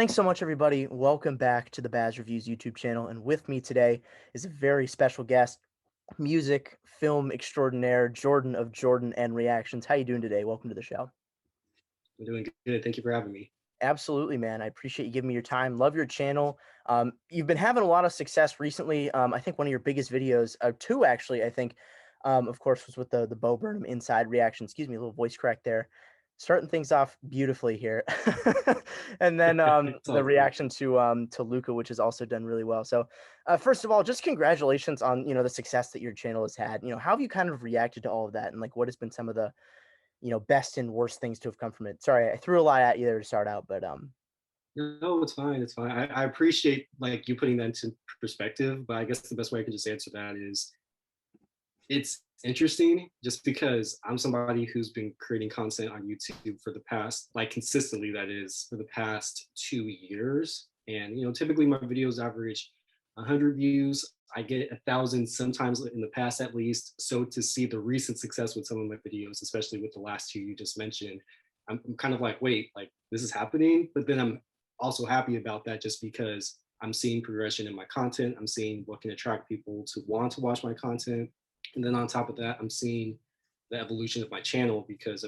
Thanks so much, everybody. Welcome back to the Bazz Reviews YouTube channel. And with me today is a very special guest, music, film extraordinaire, Jordan of Jordan and Reactions. How you doing today? Welcome to the show. I'm doing good. Thank you for having me. Absolutely, man. I appreciate you giving me your time. Love your channel. You've been having a lot of success recently. I think one of your biggest videos, two actually, I think, of course, was with the Bo Burnham inside reaction. Excuse me, a little voice crack there. Starting things off beautifully here, and then It's the all good. reaction to Luca, which has also done really well. So, first of all, just congratulations on the success that your channel has had. How have you kind of reacted to all of that, and like what has been some of the best and worst things to have come from it? Sorry, I threw a lot at you there to start out, but No, it's fine. It's fine. I appreciate like you putting that into perspective, but I guess the best way I can just answer that is it's interesting just because I'm somebody who's been creating content on YouTube for the past, like consistently, that is, for the past 2 years. And typically my videos average 100 views. I get 1,000 sometimes in the past at least. So to see the recent success with some of my videos, especially with the last two you just mentioned, I'm kind of like, wait, like this is happening. But then I'm also happy about that just because I'm seeing progression in my content. I'm seeing what can attract people to want to watch my content, and then on top of that, I'm seeing the evolution of my channel because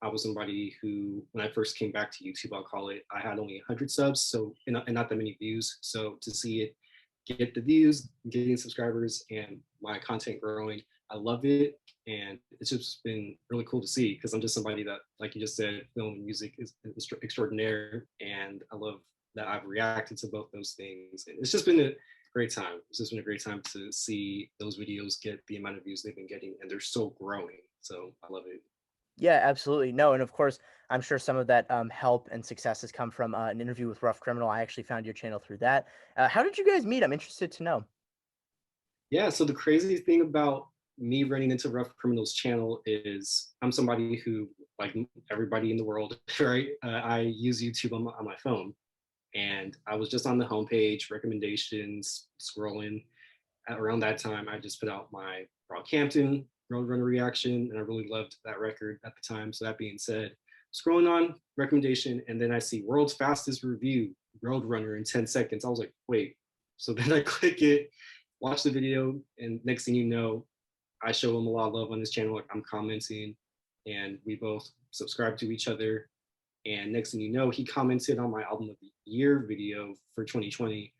I was somebody who, when I first came back to YouTube, I'll call it, I had only 100 subs, so and not that many views. So to see it get the views, getting subscribers, and my content growing, I love it, and it's just been really cool to see because I'm just somebody that, like you just said, film and music is extraordinaire, and I love that I've reacted to both those things, and it's just been a great time. It's just been a great time to see those videos get the amount of views they've been getting, and they're still growing. So I love it. yeah, absolutely. No, and of course, I'm sure some of that help and success has come from an interview with Rough Criminal. I actually found your channel through that. How did you guys meet? I'm interested to know. Yeah. So the crazy thing about me running into Rough Criminals channel is I'm somebody who, like everybody in the world, right? I use YouTube on my phone, and I was just on the homepage, recommendations, scrolling. Around that time, I just put out my Brockhampton Roadrunner reaction, and I really loved that record at the time. So that being said, scrolling on recommendation, and then I see world's fastest review Roadrunner in 10 seconds. I was like, wait. So then I click it, watch the video, and next thing you know, I show him a lot of love on his channel. Like I'm commenting, and we both subscribe to each other. And next thing you know, he commented on my album of the year video for 2020.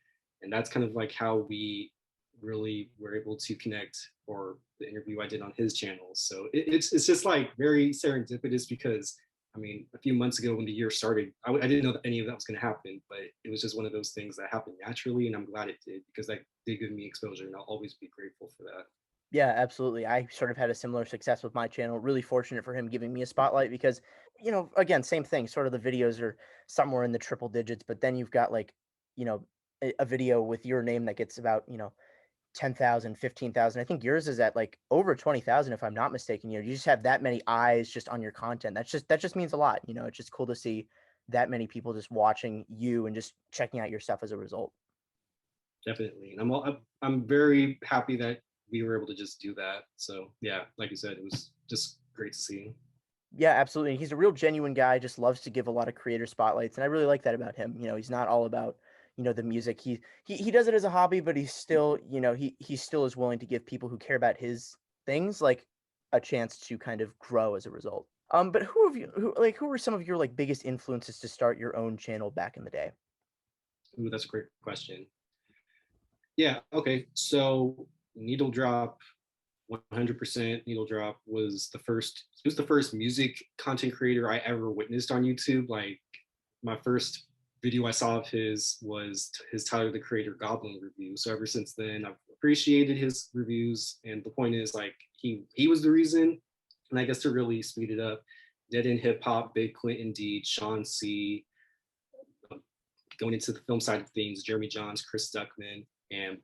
And that's kind of like how we really were able to connect for the interview I did on his channel. So it's just like very serendipitous because a few months ago when the year started, I didn't know that any of that was going to happen, but it was just one of those things that happened naturally. And I'm glad it did because that did give me exposure, and I'll always be grateful for that. Yeah, absolutely. I sort of had a similar success with my channel. Really fortunate for him giving me a spotlight because, again, same thing. Sort of the videos are somewhere in the triple digits, but then you've got like, a video with your name that gets about, 10,000, 15,000. I think yours is at like over 20,000 if I'm not mistaken. You just have that many eyes just on your content. That just means a lot. It's just cool to see that many people just watching you and just checking out your stuff as a result. Definitely. And I'm very happy that we were able to just do that. So yeah, like you said, it was just great to see. Yeah, absolutely. He's a real genuine guy, just loves to give a lot of creator spotlights, and I really like that about him. He's not all about, the music. He does it as a hobby, but he's still, he still is willing to give people who care about his things like a chance to kind of grow as a result. But who were some of your like biggest influences to start your own channel back in the day? Ooh, that's a great question. Yeah, okay. So Needle Drop, 100% Needle Drop was the first music content creator I ever witnessed on YouTube. Like my first video I saw of his was his Tyler the Creator Goblin review. So ever since then, I've appreciated his reviews. And the point is, like, he was the reason. And I guess to really speed it up, Dead End Hip Hop, Big Quint Indeed, Sean C, going into the film side of things, Jeremy Johns, Chris Stuckman, and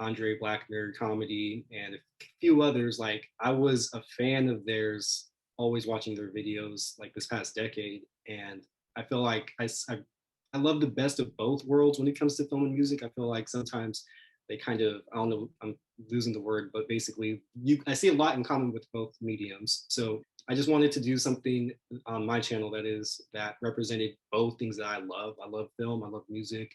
Andre Blackner comedy, and a few others. Like I was a fan of theirs, always watching their videos like this past decade, and I feel like I love the best of both worlds when it comes to film and music. I feel like sometimes they kind of, I don't know, I'm losing the word, but basically I see a lot in common with both mediums. So I just wanted to do something on my channel that represented both things that I love. I love film, I love music,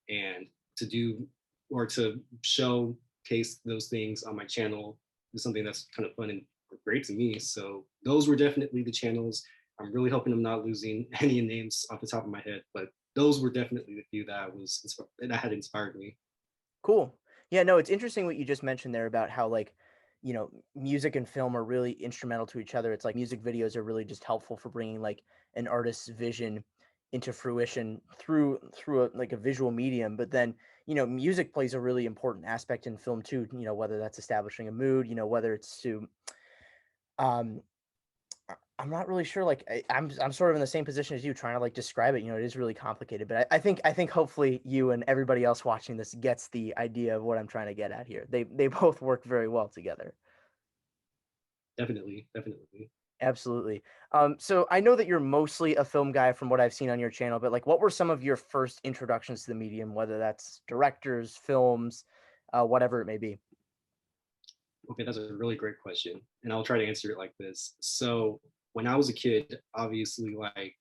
and to do or to showcase those things on my channel is something that's kind of fun and great to me. So those were definitely the channels. I'm really hoping I'm not losing any names off the top of my head, but those were definitely the few that that had inspired me. Cool. Yeah, no, it's interesting what you just mentioned there about how like, music and film are really instrumental to each other. It's like music videos are really just helpful for bringing like an artist's vision into fruition through like a visual medium. But then, music plays a really important aspect in film too, whether that's establishing a mood, whether it's to um I'm not really sure. Like I'm sort of in the same position as you, trying to like describe it. It is really complicated, but I think hopefully you and everybody else watching this gets the idea of what I'm trying to get at here. They both work very well together. Definitely, definitely. Absolutely. So I know that you're mostly a film guy from what I've seen on your channel, but like, what were some of your first introductions to the medium, whether that's directors, films, whatever it may be? Okay, that's a really great question. And I'll try to answer it like this. So when I was a kid, obviously like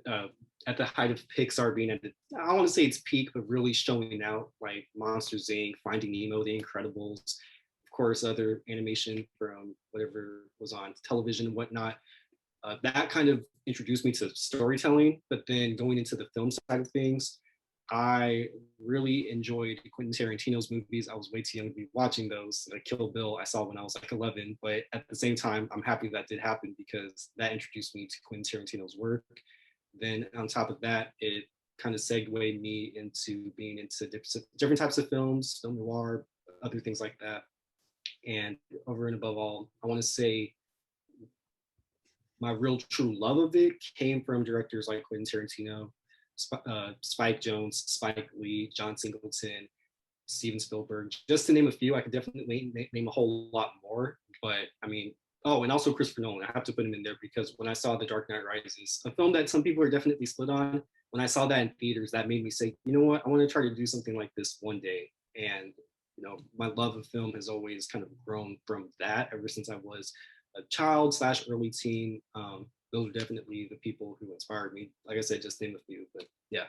uh, at the height of Pixar being I don't want to say it's peak, but really showing out like Monsters Inc., Finding Nemo, The Incredibles, of course, other animation from whatever was on television and whatnot. That kind of introduced me to storytelling, but then going into the film side of things, I really enjoyed Quentin Tarantino's movies. I was way too young to be watching those. Like Kill Bill, I saw when I was like 11, but at the same time, I'm happy that did happen because that introduced me to Quentin Tarantino's work. Then on top of that, it kind of segued me into being into different types of films, film noir, other things like that. And over and above all, I want to say my real true love of it came from directors like Quentin Tarantino, Spike Jonze, Spike Lee, John Singleton, Steven Spielberg, just to name a few. I could definitely name a whole lot more, but I mean, oh, and also Christopher Nolan. I have to put him in there because when I saw The Dark Knight Rises, a film that some people are definitely split on, when I saw that in theaters, that made me say, you know what, I want to try to do something like this one day. And my love of film has always kind of grown from that ever since I was a child slash early teen. Those are definitely the people who inspired me. Like I said, just name a few, but yeah.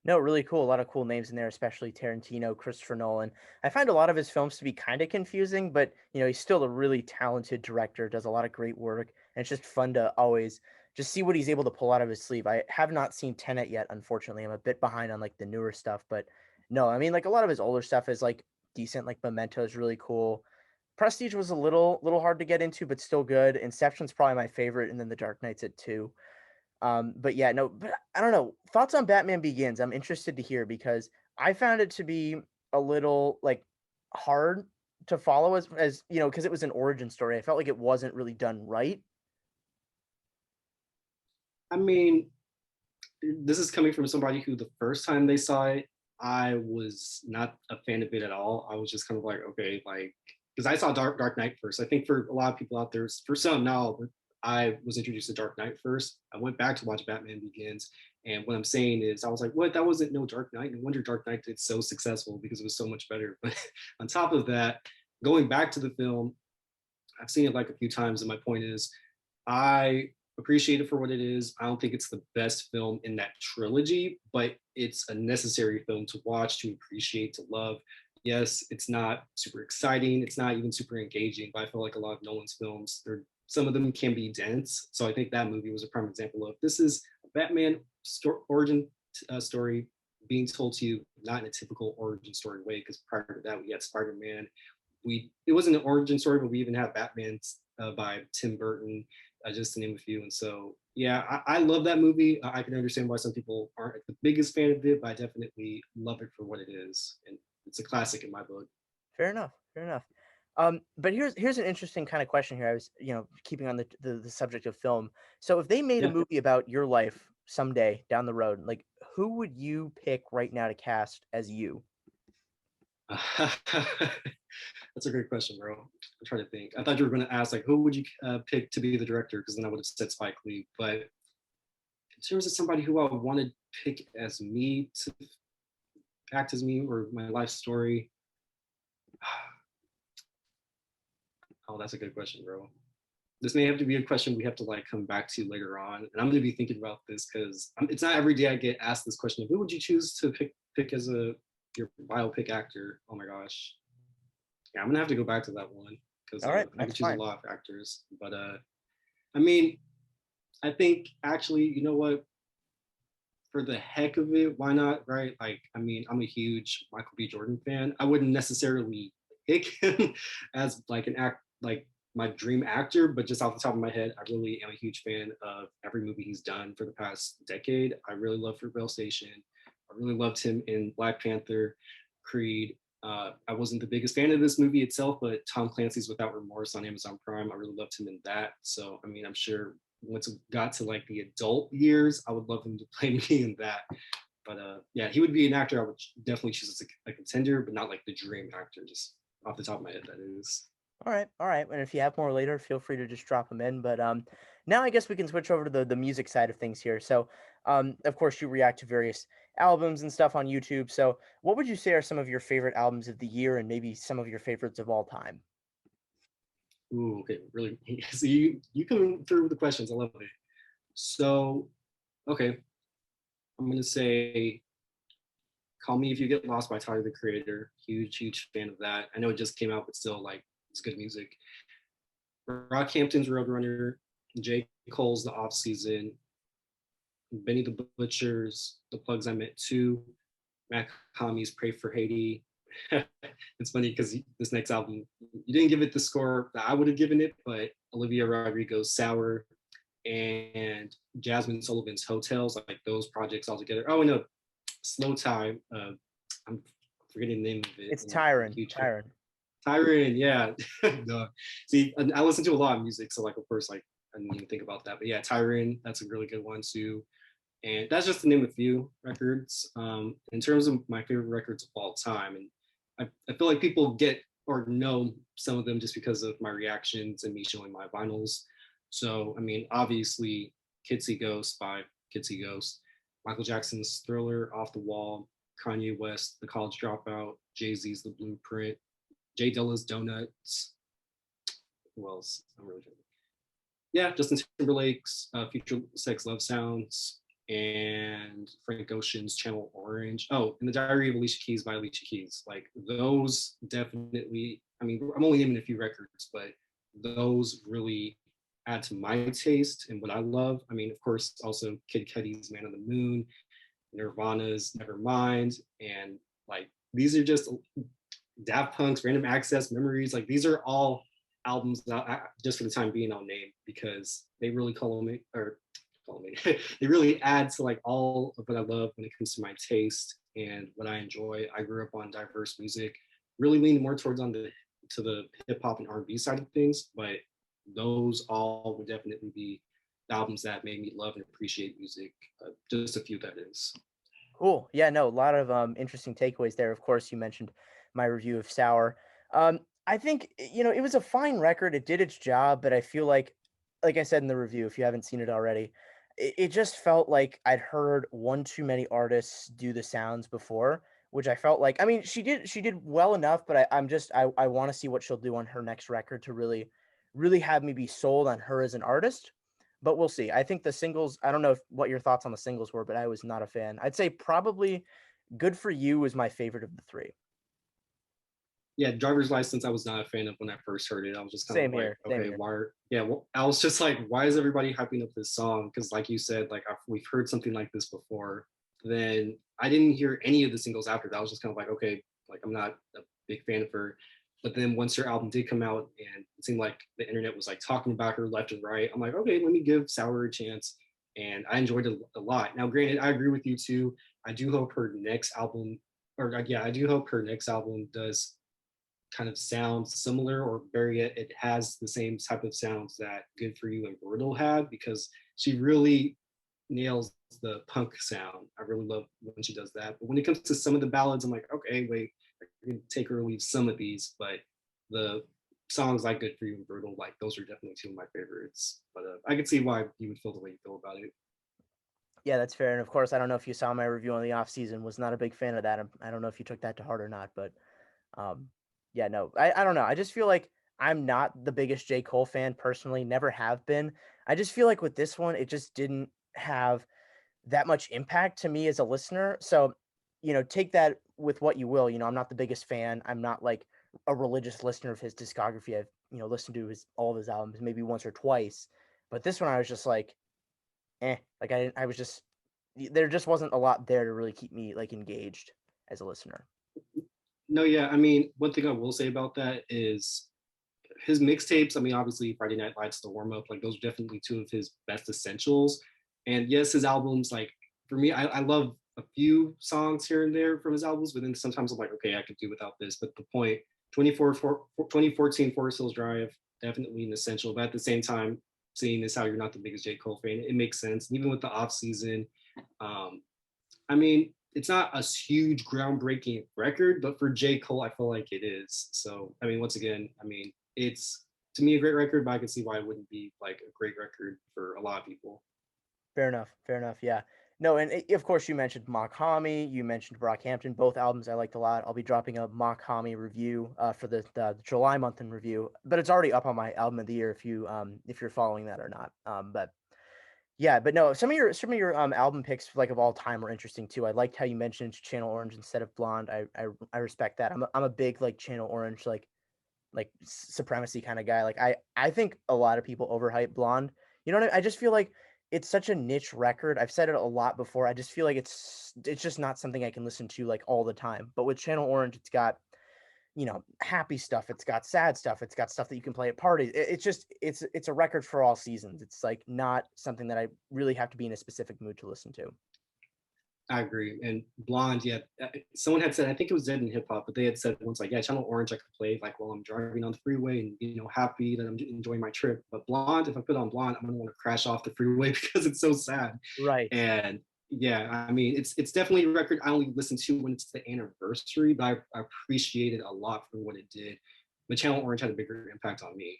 No, really cool. A lot of cool names in there, especially Tarantino, Christopher Nolan. I find a lot of his films to be kind of confusing, but he's still a really talented director, does a lot of great work, and it's just fun to always just see what he's able to pull out of his sleeve. I have not seen Tenet yet, unfortunately. I'm a bit behind on like the newer stuff, but no, I mean like a lot of his older stuff is like decent, like Memento is really cool. Prestige was a little hard to get into, but still good. Inception's probably my favorite, and then The Dark Knight's at two. But yeah, no, but I don't know. Thoughts on Batman Begins? I'm interested to hear because I found it to be a little like hard to follow as because it was an origin story. I felt like it wasn't really done right. I mean, this is coming from somebody who the first time they saw it, I was not a fan of it at all. I was just kind of like, okay, like because I saw Dark Knight first. I think for a lot of people out there, for some now, I was introduced to Dark Knight first. I went back to watch Batman Begins, and what I'm saying is, I was like, what? That wasn't no Dark Knight. No wonder Dark Knight did so successful because it was so much better. But on top of that, going back to the film, I've seen it like a few times, and my point is, I appreciate it for what it is. I don't think it's the best film in that trilogy, but it's a necessary film to watch, to appreciate, to love. Yes, it's not super exciting. It's not even super engaging, but I feel like a lot of Nolan's films, some of them can be dense. So I think that movie was a prime example of this is a Batman origin story being told to you not in a typical origin story way. Because prior to that, we had Spider-Man, it wasn't an origin story, but we even have Batman by Tim Burton, just to name a few. And so, yeah, I love that movie. I can understand why some people aren't the biggest fan of it, but I definitely love it for what it is, and it's a classic in my book. Fair enough. Fair enough. But here's an interesting kind of question here. I was keeping on the subject of film. So if they made a Yeah. movie about your life someday down the road, like who would you pick right now to cast as you? That's a great question, bro. I'm trying to think. I thought you were going to ask like, who would you pick to be the director? Because then I would have said Spike Lee. But in terms of somebody who I would want to pick as me to act as me or my life story. Oh, that's a good question, bro. This may have to be a question we have to like come back to later on, and I'm going to be thinking about this because it's not every day I get asked this question of who would you choose to pick as a your biopic actor. Oh my gosh, yeah, I'm gonna have to go back to that one because All right, I could that's choose a fine. lot of actors, but I mean, I think actually, you know what? For the heck of it, why not? Right? Like, I mean, I'm a huge Michael B. Jordan fan. I wouldn't necessarily pick him as like an act, like my dream actor, but just off the top of my head, I really am a huge fan of every movie he's done for the past decade. I really love Fruitvale Station. I really loved him in Black Panther, Creed. I wasn't the biggest fan of this movie itself, but Tom Clancy's Without Remorse on Amazon Prime, I really loved him in that. So, I mean, I'm sure once it got to like the adult years, I would love him to play me in that. But yeah, he would be an actor I would definitely choose as a contender, but not like the dream actor, just off the top of my head, that is. All right. And if you have more later, feel free to just drop them in. But now I guess we can switch over to the music side of things here. So, of course, you react to various albums and stuff on YouTube. So, what would you say are some of your favorite albums of the year, and maybe some of your favorites of all time? Ooh, okay, really. So you come through with the questions. I love it. So, okay, I'm gonna say "Call Me If You Get Lost" by Tyler the Creator. Huge fan of that. I know it just came out, but still, like, it's good music. Rockhampton's Roadrunner, J. Cole's The Off Season, Benny the Butcher's The Plugs I Met Too, Mac Hami's Pray for Haiti. It's funny because this next album, you didn't give it the score that I would have given it, but Olivia Rodrigo's Sour and Jasmine Sullivan's Hotels, like those projects all together. Oh, and Slow Time. I'm forgetting the name of it. It's And I'm a Tyron. huge fan. Tyron. Tyron, yeah. No. See, I listen to a lot of music, so like of course, like I didn't even think about that. But yeah, Tyron, that's a really good one too. And that's just to name a few records. In terms of my favorite records of all time, and I feel like people get or know some of them just because of my reactions and me showing my vinyls. So, I mean, obviously, Kid See Ghost by Kid See Ghost, Michael Jackson's Thriller, Off the Wall, Kanye West, The College Dropout, Jay Z's The Blueprint, Jay Dilla's Donuts. Who else? I'm really trying to yeah, Justin Timberlake's Future Sex Love Sounds, and Frank Ocean's Channel Orange. Oh, and The Diary of Alicia Keys by Alicia Keys. Like those definitely, I mean, I'm only naming a few records, but those really add to my taste and what I love. I mean, of course, also Kid Cudi's Man on the Moon, Nirvana's Nevermind, and like these are just Daft Punk's Random Access Memories. Like these are all albums that just for the time being I'll name because they really culminate or culminate. They really add to like all of what I love when it comes to my taste and what I enjoy. I grew up on diverse music, really leaned more towards on the to the hip hop and R&B side of things, but those all would definitely be the albums that made me love and appreciate music. Just a few that is. Cool. Yeah, no, a lot of interesting takeaways there. Of course, you mentioned my review of Sour. I think it was a fine record. It did its job, but I feel like I said in the review, if you haven't seen it already, it just felt like I'd heard one too many artists do the sounds before, which I felt like. I mean, she did well enough, but I want to see what she'll do on her next record to really have me be sold on her as an artist. But we'll see. I think the singles, I don't know what your thoughts on the singles were, but I was not a fan. I'd say probably Good For You was my favorite of the three. Yeah, driver's license I was not a fan of when I first heard it. I was just kind of Same like, here. Same okay, here. yeah, well, I was just like, why is everybody hyping up this song? Because like you said, like we've heard something like this before. Then I didn't hear any of the singles after that. I was just kind of like, okay, like I'm not a big fan of her. But then once her album did come out and it seemed like the internet was like talking about her left and right, I'm like, okay, let me give Sour a chance. And I enjoyed it a lot. Now, granted, I agree with you too. I do hope her next album, or yeah, I do hope her next album does kind of sounds similar or very it has the same type of sounds that Good For You and Brutal had because she really nails the punk sound. I really love when she does that. But when it comes to some of the ballads, I'm like, okay, wait, I can take or leave some of these, but the songs like Good For You and Brutal, like those are definitely two of my favorites. But I could see why you would feel the way you feel about it. Yeah, that's fair. And of course, I don't know if you saw my review on the off season. Was not a big fan of that. I don't know if you took that to heart or not, but um, yeah, no, I don't know. I just feel like I'm not the biggest J. Cole fan personally. Never have been. I just feel like with this one, it just didn't have that much impact to me as a listener. So, take that with what you will. I'm not the biggest fan. I'm not like a religious listener of his discography. I've, listened to his all of his albums maybe once or twice. But this one I was just like, like I was just there just wasn't a lot there to really keep me like engaged as a listener. No, yeah, I mean, one thing I will say about that is his mixtapes. I mean, obviously Friday Night Lights, The Warm Up, like those are definitely two of his best essentials. And yes, his albums, like for me, I love a few songs here and there from his albums, but then sometimes I'm like, okay, I could do without this. But the point, 2014 Forest Hills Drive, definitely an essential. But at the same time, seeing as how you're not the biggest J. Cole fan, it makes sense. And even with the off season, um, I mean, it's not a huge groundbreaking record, but for J. Cole, I feel like it is. So, I mean, once again, I mean, it's to me a great record, but I can see why it wouldn't be like a great record for a lot of people. Fair enough. Fair enough. Yeah. No, and of course you mentioned Mockhammy, you mentioned Brockhampton, both albums I liked a lot. I'll be dropping a Mockhammy review for the July month in review, but it's already up on my album of the year if you're following that or not. But yeah, but no, some of your album picks like of all time were interesting too. I liked how you mentioned Channel Orange instead of Blonde. I respect that. I'm a big like Channel Orange like supremacy kind of guy. Like I think a lot of people overhype Blonde. You know what I just feel like it's such a niche record. I've said it a lot before. I just feel like it's just not something I can listen to like all the time. But with Channel Orange, it's got happy stuff. It's got sad stuff. It's got stuff that you can play at parties. It's just it's a record for all seasons. It's like not something that I really have to be in a specific mood to listen to. I agree. And Blonde, yeah, someone had said, I think it was Dead in Hip Hop, but they had said once, like, yeah, Channel Orange, I could play like while I'm driving on the freeway and, happy that I'm enjoying my trip. But Blonde, if I put on Blonde, I'm going to want to crash off the freeway because it's so sad. Right. And yeah, I mean, it's definitely a record I only listen to when it's the anniversary, but I appreciate it a lot for what it did. But Channel Orange had a bigger impact on me.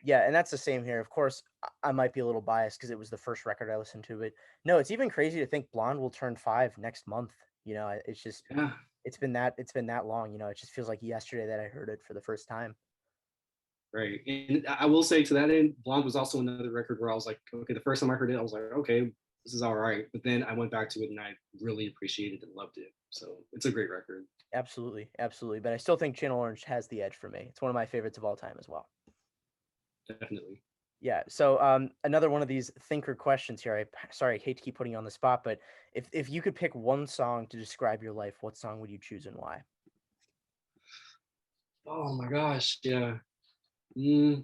Yeah, and that's the same here. Of course, I might be a little biased because it was the first record I listened to, but no, it's even crazy to think Blonde will turn 5 next month. It's just Yeah, it's been that long. It just feels like yesterday that I heard it for the first time. right. And I will say to that end, Blonde was also another record where I was like, okay, the first time I heard it, I was like, okay, this is all right. But then I went back to it and I really appreciated and loved it. So it's a great record. Absolutely, absolutely. But I still think Channel Orange has the edge for me. It's one of my favorites of all time as well. Definitely. Yeah. So another one of these thinker questions here. Sorry, I hate to keep putting you on the spot, but if you could pick one song to describe your life, what song would you choose and why? Oh my gosh. Yeah. Mm,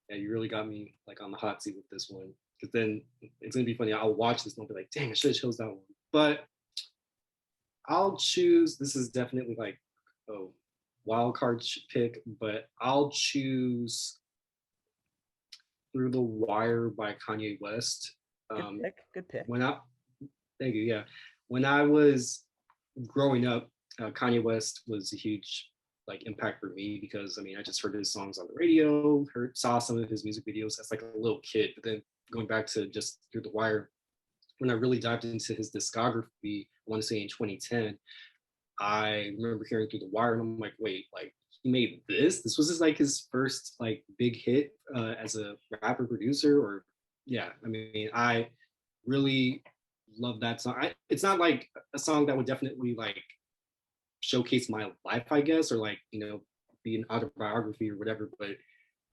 yeah, you really got me like on the hot seat with this one. Because then it's gonna be funny. I'll watch this and I'll be like, dang, I should have chose that one. But I'll choose. This is definitely like a wild card pick, but I'll choose Through the Wire by Kanye West. Good Um, pick. Good pick. when I thank you, yeah. When I was growing up, Kanye West was a huge like impact for me because I mean I just heard his songs on the radio, saw some of his music videos as like a little kid, but then going back to just Through the Wire, when I really dived into his discography, I want to say in 2010, I remember hearing Through the Wire and I'm like, wait, like he made this? This was like his first like big hit as a rapper producer, or yeah, I mean, I really love that song. It's not like a song that would definitely like showcase my life, I guess, or like, be an autobiography or whatever. But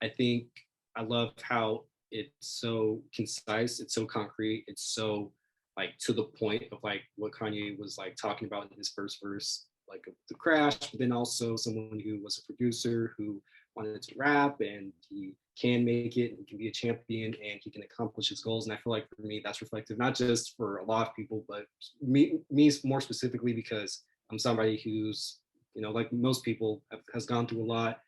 I think I love how it's so concise, it's so concrete, it's so like to the point of like what Kanye was like talking about in his first verse, like the crash, but then also someone who was a producer who wanted to rap and he can make it and can be a champion and he can accomplish his goals. And I feel like for me, that's reflective, not just for a lot of people, but me more specifically because I'm somebody who's, like most people has gone through a lot,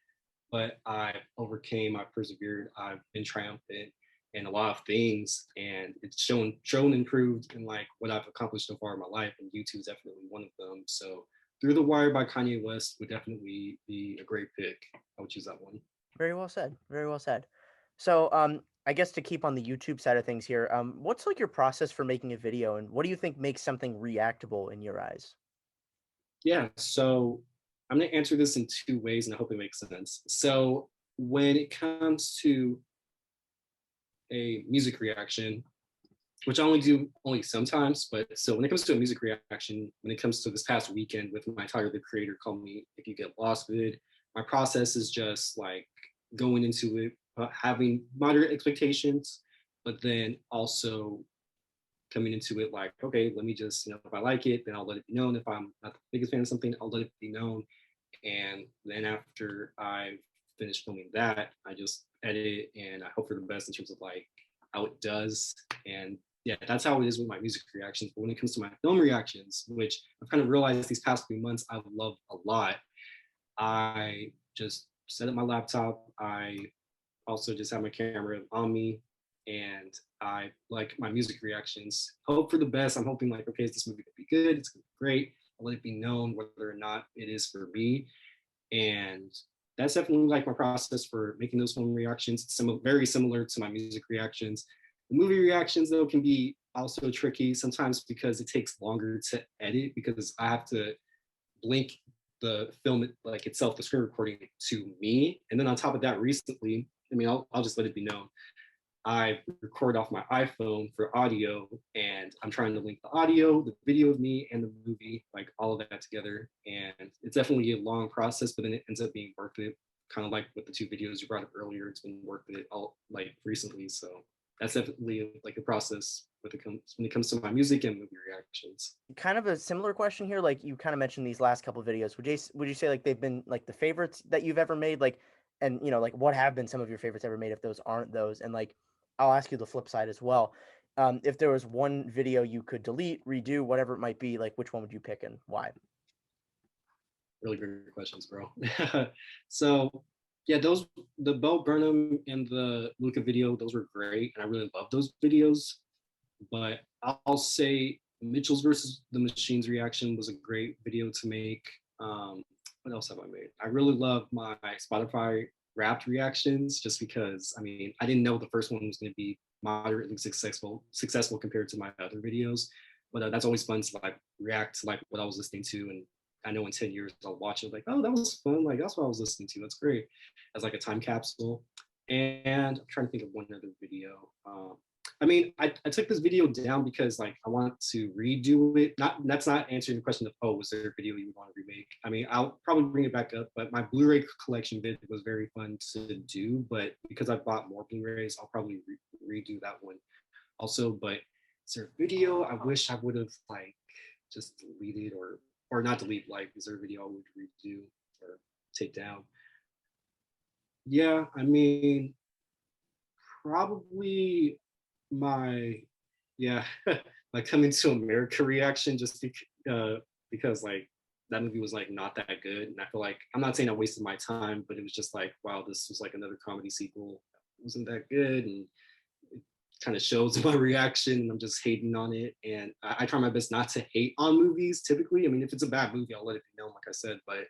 but I overcame, I persevered, I've been triumphant in a lot of things, and it's shown improved in like what I've accomplished so far in my life, and YouTube is definitely one of them. So Through the Wire by Kanye West would definitely be a great pick. I would choose that one. Very well said. Very well said. So I guess to keep on the YouTube side of things here, what's like your process for making a video, and what do you think makes something reactable in your eyes? Yeah, so I'm gonna answer this in two ways, and I hope it makes sense. So when it comes to a music reaction, which I only do only sometimes, but so when it comes to a music reaction, when it comes to this past weekend with my Tyler the Creator Call Me If You Get Lost vid, my process is just like going into it, having moderate expectations, but then also coming into it like, okay, let me just, if I like it, then I'll let it be known. If I'm not the biggest fan of something, I'll let it be known. And then after I've finished filming that, I just edit it and I hope for the best in terms of like how it does. And yeah, that's how it is with my music reactions. But when it comes to my film reactions, which I've kind of realized these past few months I love a lot, I just set up my laptop. I also just have my camera on me and I like my music reactions. Hope for the best. I'm hoping like, okay, is this movie gonna be good? It's gonna be great. I'll let it be known whether or not it is for me. And that's definitely like my process for making those film reactions. It's very similar to my music reactions. The movie reactions though can be also tricky sometimes because it takes longer to edit because I have to link the film like itself, the screen recording to me. And then on top of that, recently, I mean, I'll just let it be known. I record off my iPhone for audio, and I'm trying to link the audio, the video of me, and the movie, like all of that together. And it's definitely a long process, but then it ends up being worth it. Kind of like with the two videos you brought up earlier, it's been worth it all like recently. So that's definitely like a process when it comes to my music and movie reactions. Kind of a similar question here. Like you kind of mentioned these last couple videos. Would you say like they've been like the favorites that you've ever made? Like, and like what have been some of your favorites ever made if those aren't those? And like, I'll ask you the flip side as well. If there was one video you could delete, redo, whatever it might be, like which one would you pick and why? Really great questions, bro. So yeah, the Bo Burnham and the Luca video, those were great, and I really love those videos. But I'll say Mitchell's versus the Machines reaction was a great video to make. What else have I made? I really love my Spotify Wrapped reactions, just because I mean I didn't know the first one was going to be moderately successful compared to my other videos. But that's always fun to like react to like what I was listening to, and I know in 10 years I'll watch it like, oh, that was fun. Like that's what I was listening to. That's great. As like a time capsule. And I'm trying to think of one other video. I mean, I took this video down because like I want to redo it. Not that's not answering the question of oh, was there a video you would want to remake? I mean, I'll probably bring it back up, but my Blu-ray collection vid was very fun to do. But because I bought more Blu-rays, I'll probably redo that one also. But is there a video I wish I would have like just deleted or not delete? Like, is there a video I would redo or take down? Yeah, I mean, probably my yeah my Coming to America reaction just because like that movie was like not that good, and I feel like I'm not saying I wasted my time, but it was just like wow, this was like another comedy sequel. It wasn't that good, and it kind of shows my reaction, and I'm just hating on it. And I try my best not to hate on movies typically. I mean, if it's a bad movie, I'll let it be known, like I said. But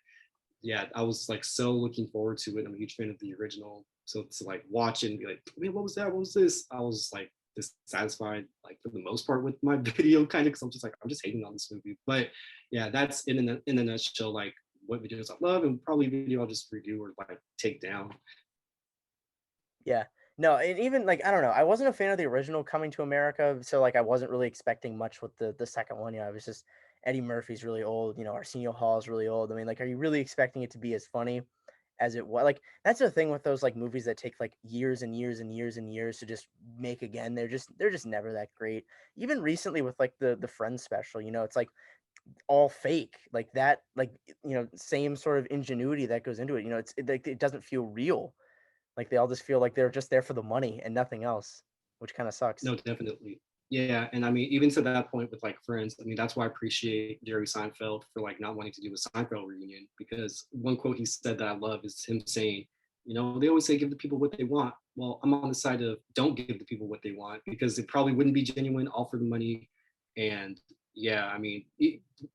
yeah, I was like so looking forward to it. I'm a huge fan of the original. So to like watch it and be like, man, what was that? What was this? I was like dissatisfied, like for the most part with my video, kind of, because I'm just like, I'm just hating on this movie. But yeah, that's in a nutshell, like what videos I love and probably video I'll just redo or like take down. Yeah. No, and even like I don't know, I wasn't a fan of the original Coming to America, so like I wasn't really expecting much with the second one. I was just Eddie Murphy's really old, Arsenio Hall's really old. I mean, like, are you really expecting it to be as funny as it was? Like, that's the thing with those like movies that take like years and years and years and years to just make again. They're just never that great. Even recently with like the Friends special, it's like all fake. Like that, like same sort of ingenuity that goes into it. Like it doesn't feel real, like, they all just feel like they're just there for the money and nothing else, which kinda sucks. No, definitely. Yeah, and I mean, even to that point with like Friends, I mean, that's why I appreciate Jerry Seinfeld for like not wanting to do a Seinfeld reunion, because one quote he said that I love is him saying, they always say give the people what they want. Well, I'm on the side of don't give the people what they want because it probably wouldn't be genuine, all for the money, and yeah, I mean,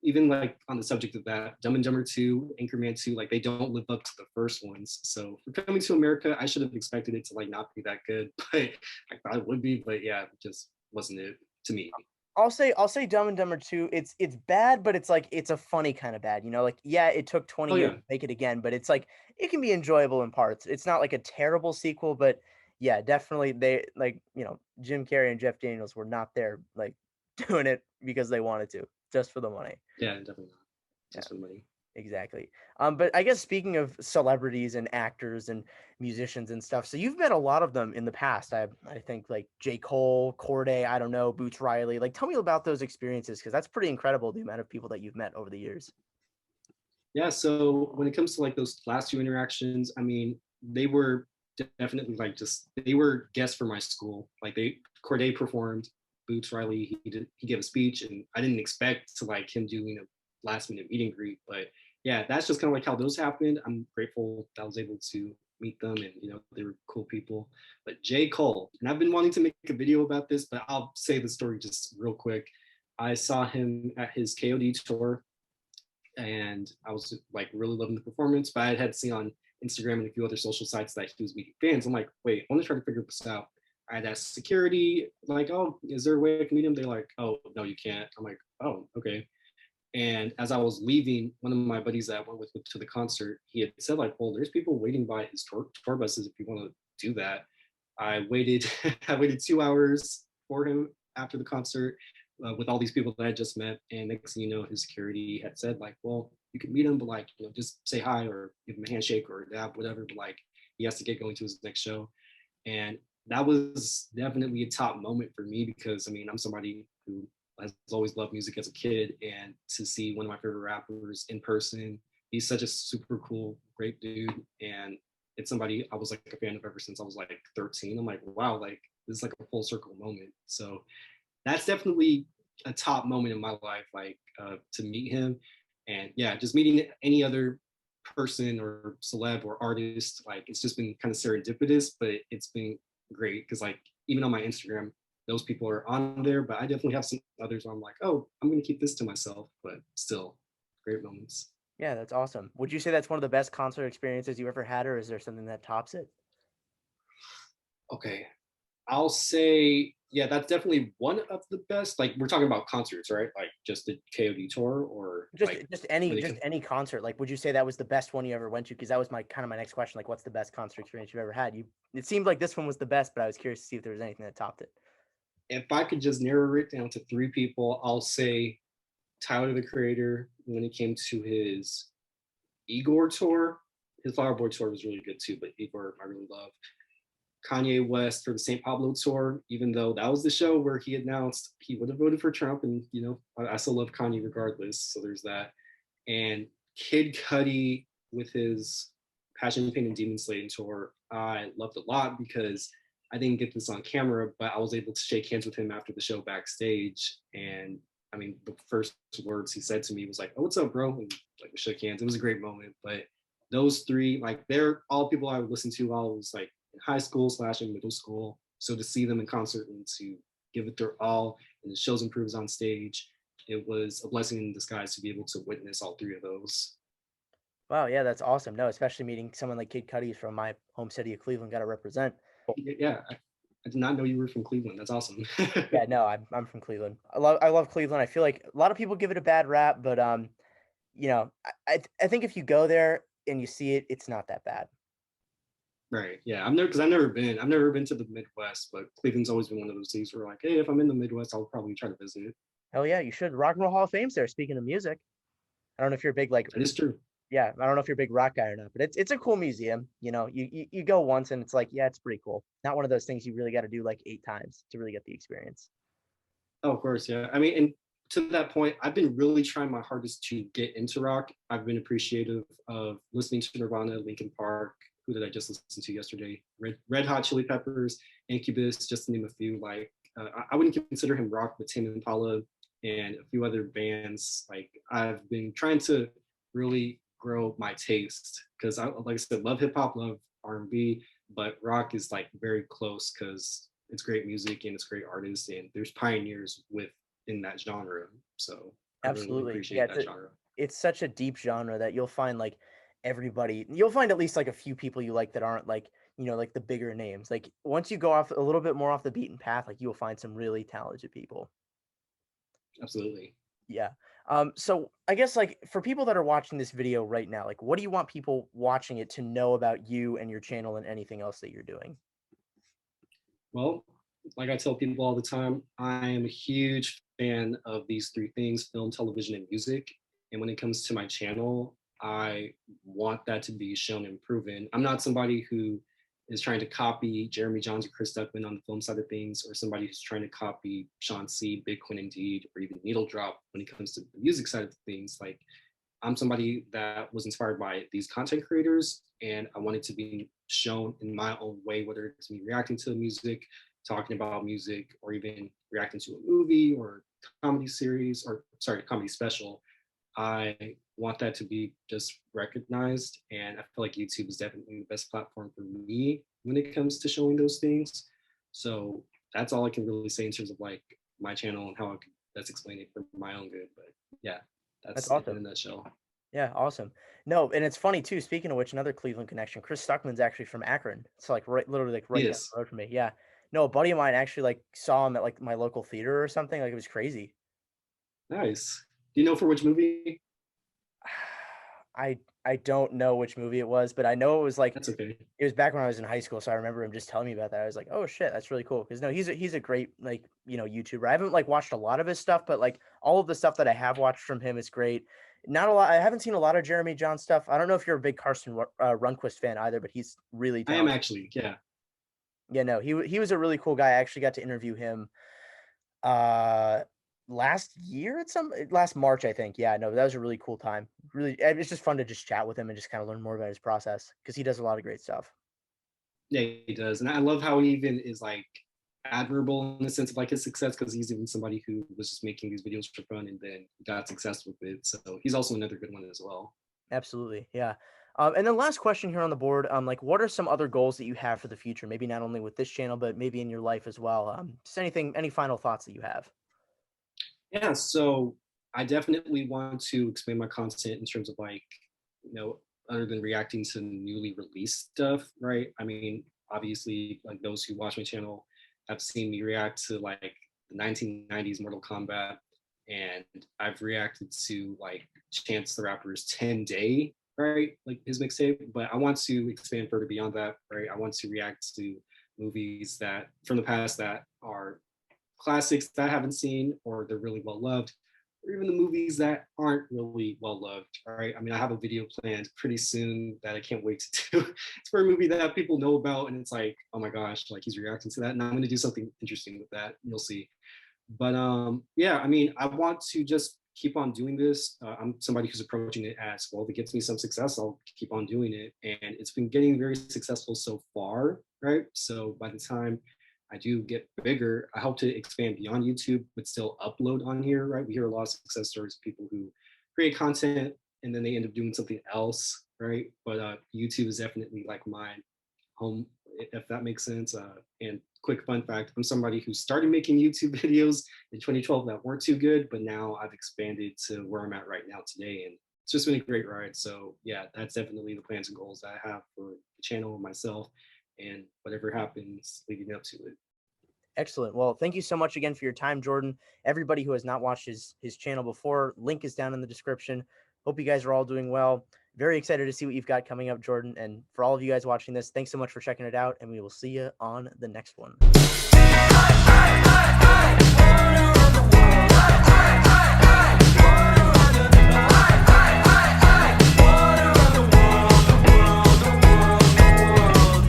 even like on the subject of that, Dumb and Dumber 2, Anchorman 2, like they don't live up to the first ones. So for Coming to America, I should have expected it to like not be that good, but I thought it would be. But yeah, it just wasn't it to me. I'll say Dumb and Dumber 2, it's bad, but it's like it's a funny kind of bad, you know? Like, yeah, it took 20 Oh years yeah, to make it again, but it's like it can be enjoyable in parts. It's not like a terrible sequel, but yeah, definitely they like, Jim Carrey and Jeff Daniels were not there like doing it because they wanted to, just for the money. yeah, definitely not. Yeah. Just for the money. Exactly. But I guess speaking of celebrities and actors and musicians and stuff, so you've met a lot of them in the past. I think like J. Cole, Corday, I don't know, Boots Riley. Like, tell me about those experiences because that's pretty incredible the amount of people that you've met over the years. Yeah, so when it comes to like those last two interactions, I mean, they were definitely like just they were guests for my school. Like they Corday performed, Boots Riley he gave a speech, and I didn't expect to like him doing a last minute meet and greet, but yeah, that's just kind of like how those happened. I'm grateful that I was able to meet them, and they were cool people. But J. Cole, and I've been wanting to make a video about this, but I'll say the story just real quick. I saw him at his KOD tour and I was like really loving the performance. But I had seen on Instagram and a few other social sites that he was meeting fans. I'm like, wait, I want to try to figure this out. I had asked security, like, oh, is there a way I can meet him? They're like, oh, no, you can't. I'm like, oh, okay. And as I was leaving, one of my buddies that I went with to the concert, he had said, like, well, there's people waiting by his tour buses if you want to do that. I waited, I waited 2 hours for him after the concert with all these people that I just met. And next thing you know, his security had said, like, well, you can meet him, but like, just say hi or give him a handshake or a dab, whatever. But like, he has to get going to his next show. And that was definitely a top moment for me because I mean, I'm somebody who has always loved music as a kid. And to see one of my favorite rappers in person, he's such a super cool, great dude. And it's somebody I was like a fan of ever since I was like 13. I'm like, wow, like this is like a full circle moment. So that's definitely a top moment in my life, like to meet him. And yeah, just meeting any other person or celeb or artist, like it's just been kind of serendipitous, but it's been great because like even on my Instagram, those people are on there, but I definitely have some others where I'm like, oh, I'm gonna keep this to myself, but still great moments. Yeah, that's awesome. Would you say that's one of the best concert experiences you ever had, or is there something that tops it? Okay, I'll say, yeah, that's definitely one of the best. Like we're talking about concerts, right? Like just the KOD tour, or Just like just any when it just comes. any concert. Like, would you say that was the best one you ever went to? Because that was my kind of my next question. Like, what's the best concert experience you've ever had? It seemed like this one was the best, but I was curious to see if there was anything that topped it. If I could just narrow it down to three people, I'll say Tyler the Creator when it came to his Igor tour. His Flower Boy tour was really good too, but Igor I really love. Kanye West for the St. Pablo tour, even though that was the show where he announced he would have voted for Trump, and I still love Kanye regardless. So there's that. And Kid Cudi with his Passion, Pain, and Demon Slaying tour, I loved a lot because I didn't get this on camera, but I was able to shake hands with him after the show backstage. And I mean, the first words he said to me was like, "Oh, what's up, bro?" And like we shook hands. It was a great moment. But those three, like, they're all people I would listen to while I was like in high school slash in middle school. So to see them in concert and to give it their all, and the shows improves on stage, it was a blessing in disguise to be able to witness all three of those. Wow, yeah, that's awesome. No, especially meeting someone like Kid Cudi from my home city of Cleveland. Got to represent. Yeah, I did not know you were from Cleveland. That's awesome. Yeah, no, I'm from Cleveland. I love Cleveland. I feel like a lot of people give it a bad rap, but I think if you go there and you see it, it's not that bad. Right. Yeah. I've never because I've never been. I've never been to the Midwest, but Cleveland's always been one of those cities where like, hey, if I'm in the Midwest, I'll probably try to visit. Hell yeah, you should. Rock and Roll Hall of Fame's there. Speaking of music, I don't know if you're a big like, That is true. yeah, I don't know if you're a big rock guy or not, but it's a cool museum. You go once and it's like, yeah, it's pretty cool. Not one of those things you really got to do like 8 times to really get the experience. Oh, of course. Yeah. I mean, and to that point, I've been really trying my hardest to get into rock. I've been appreciative of listening to Nirvana, Linkin Park. Who did I just listen to yesterday? Red Hot Chili Peppers, Incubus, just to name a few. Like, I wouldn't consider him rock, but Tame Impala and a few other bands. Like, I've been trying to really grow my taste because like I said, love hip hop, love R&B, but rock is like very close because it's great music and it's great artists and there's pioneers with in that genre. So I really Absolutely. Yeah, appreciate that genre. it's such a deep genre that you'll find like you'll find at least like a few people you like that aren't like, like the bigger names. Like once you go off a little bit more off the beaten path, like you'll find some really talented people. Absolutely. Yeah. So I guess like for people that are watching this video right now, like what do you want people watching it to know about you and your channel and anything else that you're doing? Well, like I tell people all the time, I am a huge fan of these three things: film, television, and music. And when it comes to my channel, I want that to be shown and proven. I'm not somebody who is trying to copy Jeremy Jahns or Chris Stuckman on the film side of things, or somebody who's trying to copy Sean C, Big Quinn Indeed, or even Needle Drop when it comes to the music side of things. Like I'm somebody that was inspired by these content creators, and I wanted to be shown in my own way, whether it's me reacting to the music, talking about music, or even reacting to a movie or comedy series, or sorry, comedy special. I want that to be just recognized, and I feel like YouTube is definitely the best platform for me when it comes to showing those things. So that's all I can really say in terms of like my channel and how I could best explain it for my own good. But yeah, That's that's it in awesome. a nutshell. Yeah, awesome. No, and it's funny too. Speaking of which, another Cleveland connection. Chris Stuckman's actually from Akron. It's like literally like right down Yes, the road from me. Yeah. No, a buddy of mine actually like saw him at like my local theater or something. Like it was crazy. nice. Do you know for which movie? I don't know which movie it was, but I know That's okay. it was back when I was in high school. So I remember him just telling me about that. I was like, oh shit, that's really cool. Because no, he's a great like YouTuber. I haven't like watched a lot of his stuff, but like all of the stuff that I have watched from him is great. Not a lot. I haven't seen a lot of Jeremy John stuff. I don't know if you're a big Runquist fan either, but he's really I am talented. actually, yeah. Yeah, no, he was a really cool guy. I actually got to interview him uh last year at some last March, I think. Yeah, no, that was a really cool time. Really, it's just fun to just chat with him and just kind of learn more about his process because he does a lot of great stuff. Yeah, he does. And I love how he even is like admirable in the sense of like his success, because he's even somebody who was just making these videos for fun and then got success with it. So he's also another good one as well. Absolutely, yeah. And then last question here on the board, like, what are some other goals that you have for the future? Maybe not only with this channel, but maybe in your life as well. Just anything, any final thoughts that you have? Yeah, so I definitely want to expand my content in terms of like, you know, other than reacting to newly released stuff, right? I mean, obviously, like those who watch my channel have seen me react to like the 1990s Mortal Kombat, and I've reacted to like Chance the Rapper's 10 Day, right? Like his mixtape, but I want to expand further beyond that, right? I want to react to movies that from the past that are classics that I haven't seen or they're really well loved, or even the movies that aren't really well loved. All right. I mean, I have a video planned pretty soon that I can't wait to do. It's for a movie that people know about, and it's like, oh my gosh, like he's reacting to that. And I'm going to do something interesting with that. You'll see. But yeah, I mean, I want to just keep on doing this. I'm somebody who's approaching it as well. If it gets me some success, I'll keep on doing it. And it's been getting very successful so far, right? So by the time I do get bigger, I hope to expand beyond YouTube, but still upload on here, right? We hear a lot of success stories of people who create content and then they end up doing something else, right? But YouTube is definitely like my home, if that makes sense. And quick fun fact, I'm somebody who started making YouTube videos in 2012 that weren't too good, but now I've expanded to where I'm at right now today. And it's just been a great ride. So yeah, that's definitely the plans and goals that I have for the channel and myself and whatever happens leading up to it. Excellent. Well, thank you so much again for your time, Jordan. Everybody who has not watched his channel before, link is down in the description. Hope you guys are all doing well. Very excited to see what you've got coming up, Jordan. And for all of you guys watching this, thanks so much for checking it out, and we will see you on the next one.